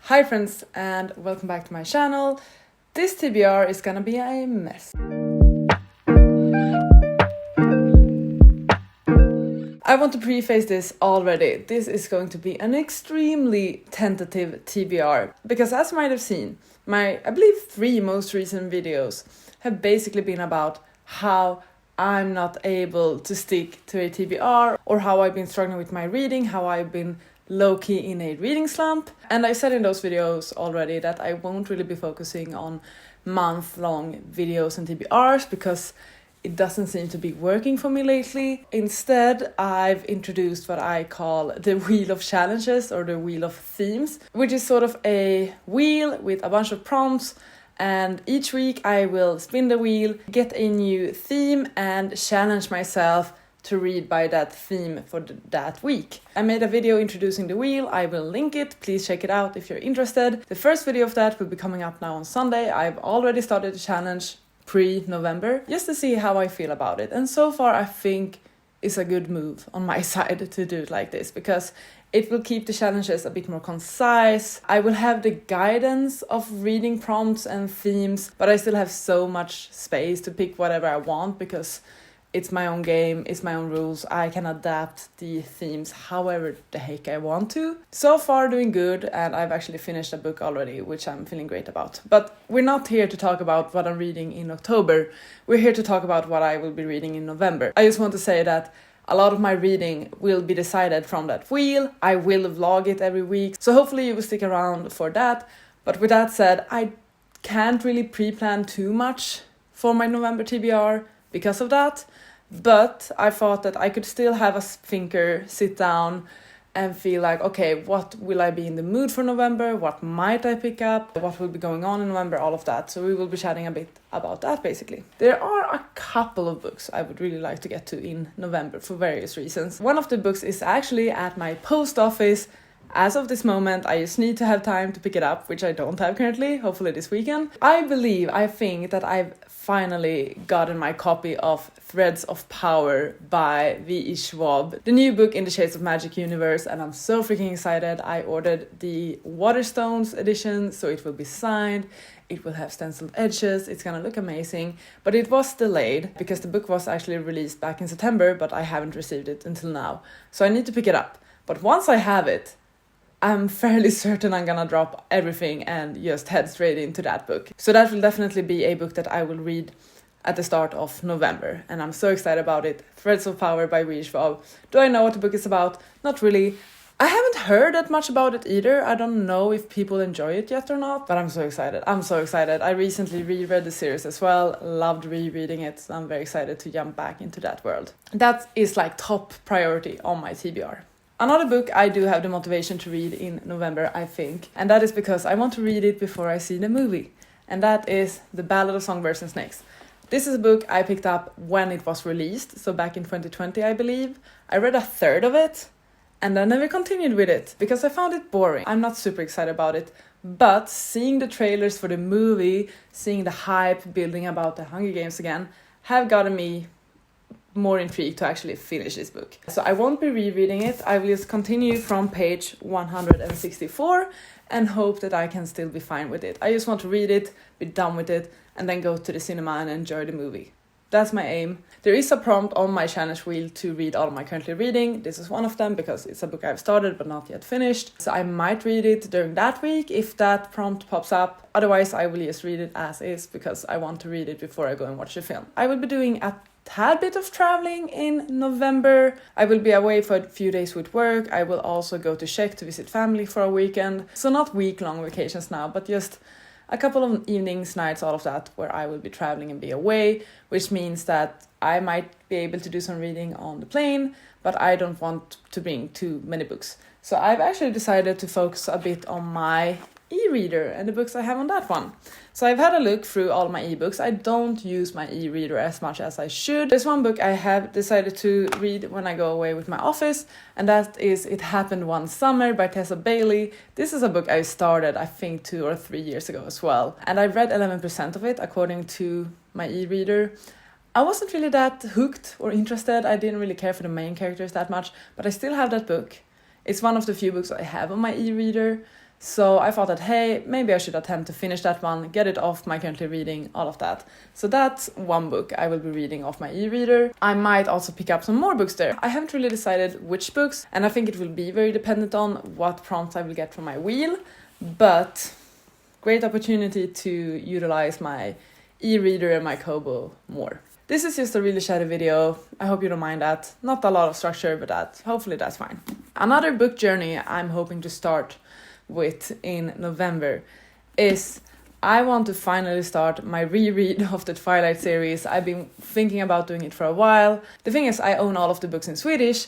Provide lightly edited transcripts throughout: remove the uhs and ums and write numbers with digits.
Hi friends and welcome back to my channel. This TBR is gonna be a mess. I want to preface this already. This is going to be an extremely tentative TBR because as you might have seen, my, I believe 3 most recent videos have basically been about how I'm not able to stick to a TBR or how I've been struggling with my reading, how I've been low-key in a reading slump. And I said in those videos already that I won't really be focusing on month-long videos and TBRs because it doesn't seem to be working for me lately. Instead, I've introduced what I call the Wheel of Challenges or the Wheel of Themes, which is sort of a wheel with a bunch of prompts, and each week I will spin the wheel, get a new theme and challenge myself to read by that theme for that week. I made a video introducing the wheel. I will link it. Please check it out if you're interested. The first video of that will be coming up now on Sunday. I've already started the challenge pre-November just to see how I feel about it. And so far I think it's a good move on my side to do it like this because it will keep the challenges a bit more concise. I will have the guidance of reading prompts and themes, but I still have so much space to pick whatever I want because it's my own game, it's my own rules. I can adapt the themes however the heck I want to. So far doing good, and I've actually finished a book already, which I'm feeling great about. But we're not here to talk about what I'm reading in October. We're here to talk about what I will be reading in November. I just want to say that a lot of my reading will be decided from that wheel. I will vlog it every week, so hopefully you will stick around for that. But with that said, I can't really pre-plan too much for my November TBR because of that, but I thought that I could still have a thinker, sit down and feel like, okay, what will I be in the mood for November? What might I pick up? What will be going on in November? All of that. So we will be chatting a bit about that basically. There are a couple of books I would really like to get to in November for various reasons. One of the books is actually at my post office. As of this moment, I just need to have time to pick it up, which I don't have currently, hopefully this weekend. I think that I've finally gotten my copy of Threads of Power by V.E. Schwab, the new book in the Shades of Magic universe, and I'm so freaking excited. I ordered the Waterstones edition, so it will be signed. It will have stenciled edges, it's gonna look amazing, but it was delayed because the book was actually released back in September, but I haven't received it until now. So I need to pick it up. But once I have it, I'm fairly certain I'm gonna drop everything and just head straight into that book. So that will definitely be a book that I will read at the start of November, and I'm so excited about it. Threads of Power by V.E. Schwab. Do I know what the book is about? Not really. I haven't heard that much about it either. I don't know if people enjoy it yet or not, but I'm so excited. I recently reread the series as well, loved rereading it, so I'm very excited to jump back into that world. That is like top priority on my TBR. Another book I do have the motivation to read in November, I think, and that is because I want to read it before I see the movie, and that is The Ballad of Song and Snakes. This is a book I picked up when it was released, so back in 2020 I believe. I read a third of it, and I never continued with it because I found it boring. I'm not super excited about it, but seeing the trailers for the movie, seeing the hype building about the Hunger Games again, have gotten me more intrigued to actually finish this book. So I won't be rereading it. I will just continue from page 164 and hope that I can still be fine with it. I just want to read it, be done with it, and then go to the cinema and enjoy the movie. That's my aim. There is a prompt on my challenge wheel to read all of my currently reading. This is one of them because it's a book I've started but not yet finished. So I might read it during that week if that prompt pops up. Otherwise I will just read it as is because I want to read it before I go and watch the film. I will be doing a tad bit of traveling in November. I will be away for a few days with work. I will also go to Czech to visit family for a weekend. So not week-long vacations now, but just a couple of evenings, nights, all of that, where I will be traveling and be away, which means that I might be able to do some reading on the plane, but I don't want to bring too many books. So I've actually decided to focus a bit on my e-reader and the books I have on that one. So I've had a look through all my ebooks. I don't use my e-reader as much as I should. There's one book I have decided to read when I go away with my office, and that is It Happened One Summer by Tessa Bailey. This is a book I started, I think, 2 or 3 years ago as well. And I read 11% of it according to my e-reader. I wasn't really that hooked or interested. I didn't really care for the main characters that much, but I still have that book. It's one of the few books I have on my e-reader. So I thought that, hey, maybe I should attempt to finish that one, get it off my currently reading, all of that. So that's one book I will be reading off my e-reader. I might also pick up some more books there. I haven't really decided which books, and I think it will be very dependent on what prompts I will get from my wheel, but great opportunity to utilize my e-reader and my Kobo more. This is just a really chatty video. I hope you don't mind that. Not a lot of structure, but hopefully that's fine. Another book journey I'm hoping to start with in November is I want to finally start my reread of the Twilight series. I've been thinking about doing it for a while. The thing is, I own all of the books in Swedish.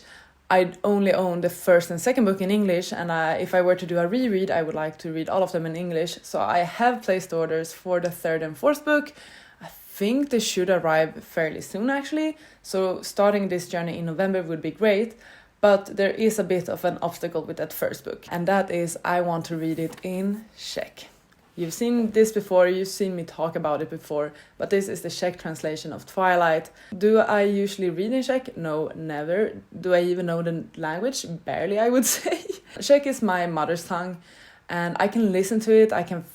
I only own the first and second book in English, and if I were to do a reread, I would like to read all of them in English. So I have placed orders for the third and fourth book. I think they should arrive fairly soon, actually. So starting this journey in November would be great. But there is a bit of an obstacle with that first book, and that is I want to read it in Czech. You've seen this before, you've seen me talk about it before, but this is the Czech translation of Twilight. Do I usually read in Czech? No, never. Do I even know the language? Barely, I would say. Czech is my mother's tongue, and I can listen to it, I can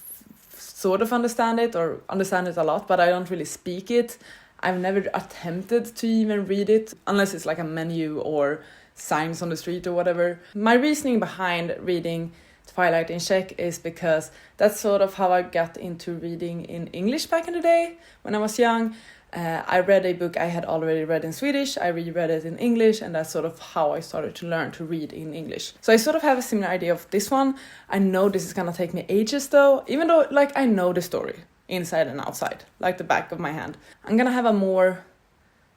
sort of understand it, or understand it a lot, but I don't really speak it. I've never attempted to even read it, unless it's like a menu or signs on the street or whatever. My reasoning behind reading Twilight in Czech is because that's sort of how I got into reading in English back in the day. When I was young, I read a book I had already read in Swedish, I reread it in English, and that's sort of how I started to learn to read in English. So I sort of have a similar idea of this one. I know this is gonna take me ages though, even though like I know the story inside and outside, like the back of my hand. I'm gonna have a more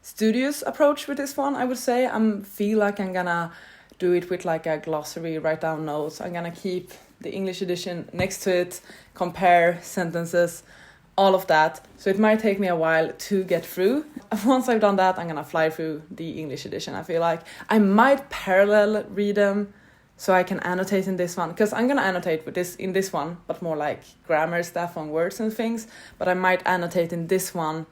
studious approach with this one, I would say. I feel like I'm gonna do it with like a glossary, write down notes. I'm gonna keep the English edition next to it, compare sentences, all of that. So it might take me a while to get through. Once I've done that, I'm gonna fly through the English edition. I feel like I might parallel read them so I can annotate in this one, because I'm gonna annotate with this in this one, but more like grammar stuff on words and things. But I might annotate in this one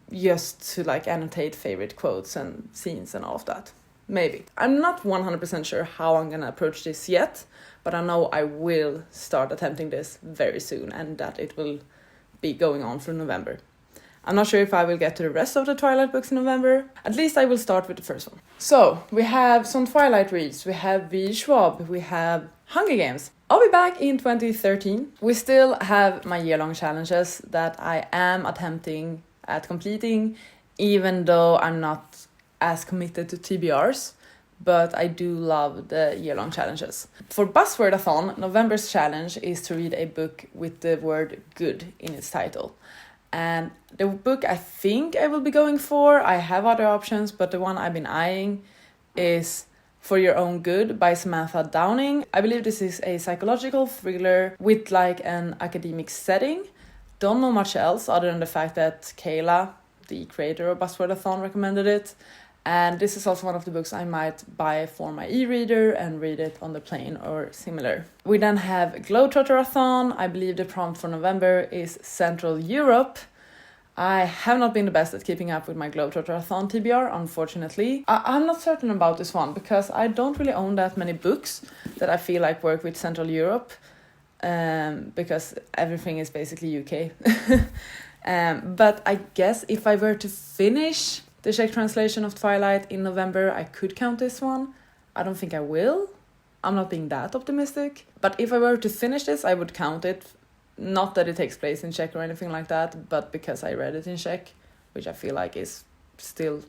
just to like annotate favorite quotes and scenes and all of that. Maybe. I'm not 100% sure how I'm gonna approach this yet, but I know I will start attempting this very soon, and that it will be going on through November. I'm not sure if I will get to the rest of the Twilight books in November. At least I will start with the first one. So, we have some Twilight reads, we have V. Schwab, we have Hunger Games. I'll be back in 2013. We still have my year-long challenges that I am attempting at completing, even though I'm not as committed to TBRs, but I do love the year-long challenges. For Buzzword-a-thon, November's challenge is to read a book with the word good in its title. And the book I think I will be going for, I have other options, but the one I've been eyeing is For Your Own Good by Samantha Downing. I believe this is a psychological thriller with like an academic setting. Don't know much else other than the fact that Kayla, the creator of Buzzword-a-thon, recommended it. And this is also one of the books I might buy for my e-reader and read it on the plane or similar. We then have Globetrotter-a-thon. I believe the prompt for November is Central Europe. I have not been the best at keeping up with my Globetrotter-a-thon TBR, unfortunately. I'm not certain about this one because I don't really own that many books that I feel like work with Central Europe. Because everything is basically UK. But I guess if I were to finish the Czech translation of Twilight in November, I could count this one. I don't think I will. I'm not being that optimistic. But if I were to finish this, I would count it. Not that it takes place in Czech or anything like that, but because I read it in Czech, which I feel like is still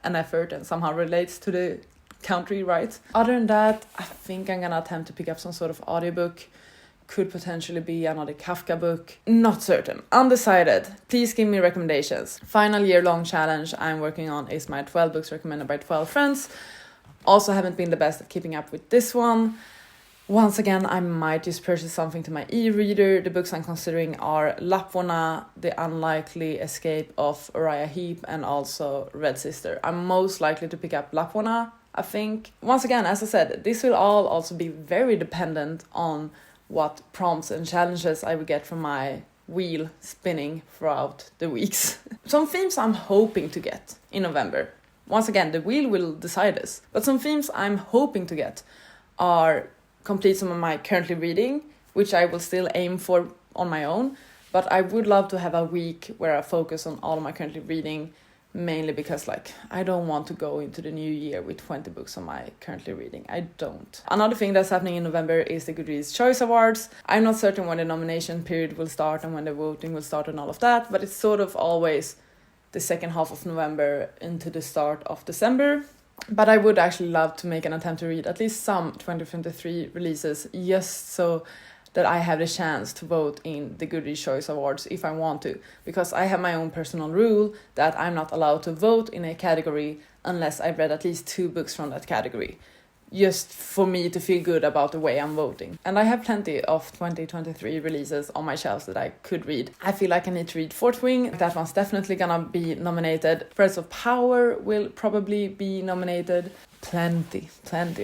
an effort and somehow relates to the country, right? Other than that, I think I'm gonna attempt to pick up some sort of audiobook. Could potentially be another Kafka book. Not certain. Undecided. Please give me recommendations. Final year-long challenge I'm working on is my 12 books recommended by 12 friends. Also haven't been the best at keeping up with this one. Once again, I might just purchase something to my e-reader. The books I'm considering are Lapvona, The Unlikely Escape of Uriah Heep, and also Red Sister. I'm most likely to pick up Lapvona, I think. Once again, as I said, this will all also be very dependent on what prompts and challenges I will get from my wheel spinning throughout the weeks. Some themes I'm hoping to get in November. Once again, the wheel will decide this. But some themes I'm hoping to get are complete some of my currently reading, which I will still aim for on my own. But I would love to have a week where I focus on all of my currently reading, mainly because like I don't want to go into the new year with 20 books on my currently reading. I don't. Another thing that's happening in November is the Goodreads Choice Awards. I'm not certain when the nomination period will start and when the voting will start and all of that, but it's sort of always the second half of November into the start of December. But I would actually love to make an attempt to read at least some 2023 releases, just so that I have the chance to vote in the Goodreads Choice Awards if I want to, because I have my own personal rule that I'm not allowed to vote in a category unless I've read at least 2 books from that category, just for me to feel good about the way I'm voting. And I have plenty of 2023 releases on my shelves that I could read. I feel like I need to read Fourth Wing. That one's definitely gonna be nominated. Threads of Power will probably be nominated. Plenty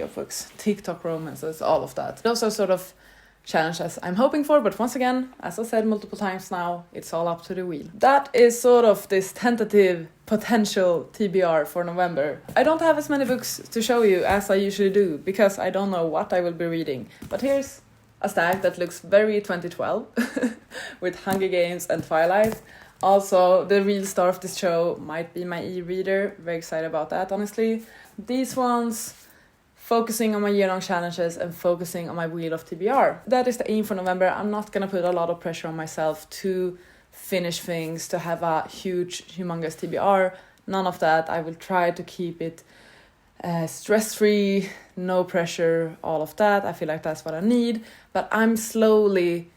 of books. TikTok romances, all of that. Those are sort of challenges I'm hoping for, but once again, as I said multiple times now, it's all up to the wheel. That is sort of this tentative potential TBR for November. I don't have as many books to show you as I usually do, because I don't know what I will be reading. But here's a stack that looks very 2012 with Hunger Games and Twilight. Also, the real star of this show might be my e-reader. Very excited about that, honestly. These ones focusing on my year-long challenges and focusing on my wheel of TBR. That is the aim for November. I'm not gonna put a lot of pressure on myself to finish things, to have a huge, humongous TBR. None of that. I will try to keep it stress-free, no pressure, all of that. I feel like that's what I need. But I'm slowly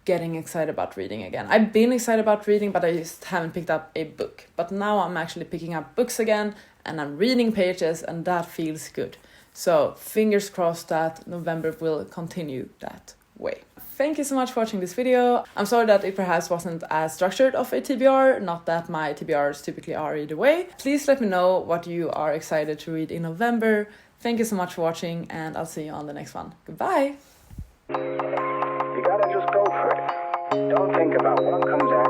getting excited about reading again. I've been excited about reading, but I just haven't picked up a book. But now I'm actually picking up books again, and I'm reading pages, and that feels good. So fingers crossed that November will continue that way. Thank you so much for watching this video. I'm sorry that it perhaps wasn't as structured of a TBR, not that my TBRs typically are either way. Please let me know what you are excited to read in November. Thank you so much for watching, and I'll see you on the next one. Goodbye! You gotta just go for it. Don't think about what comes after.